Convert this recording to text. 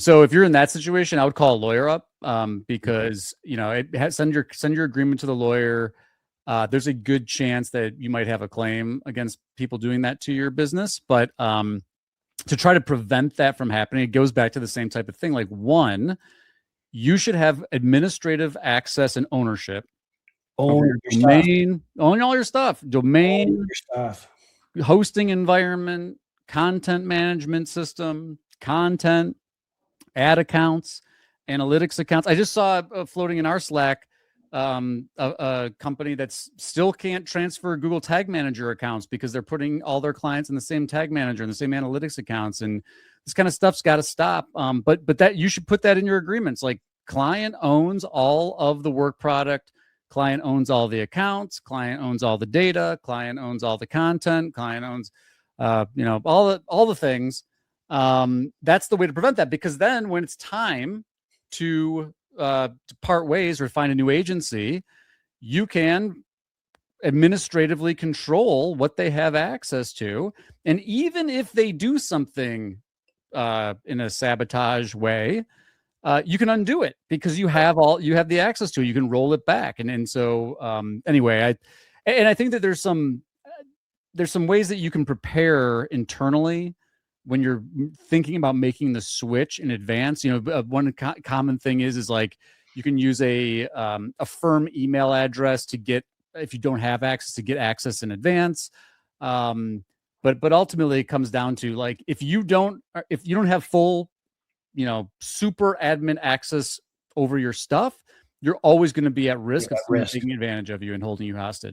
So if you're in that situation, I would call a lawyer up, because send your agreement to the lawyer. There's a good chance that you might have a claim against people doing that to your business, but to try to prevent that from happening, it goes back to the same type of thing. Like, one, you should have administrative access and ownership over your domain, own all your stuff, domain, hosting environment, content management system, content, ad accounts, analytics accounts. I just saw floating in our Slack a company that's still can't transfer Google Tag Manager accounts because they're putting all their clients in the same Tag Manager and the same analytics accounts, and this kind of stuff's got to stop. But that you should put that in your agreements. Like, client owns all of the work product, client owns all the accounts, client owns all the data, client owns all the content, client owns all the things. That's the way to prevent that, because then when it's time to part ways or find a new agency, you can administratively control what they have access to. And even if they do something in a sabotage way, you can undo it because you have the access to it. You can roll it back. And so anyway, I think that there's some ways that you can prepare internally when you're thinking about making the switch in advance. One common thing is like, you can use a firm email address to get, if you don't have access, to get access in advance. But ultimately it comes down to, like, if you don't have full, super admin access over your stuff, you're always going to be at risk of someone taking advantage of you and holding you hostage.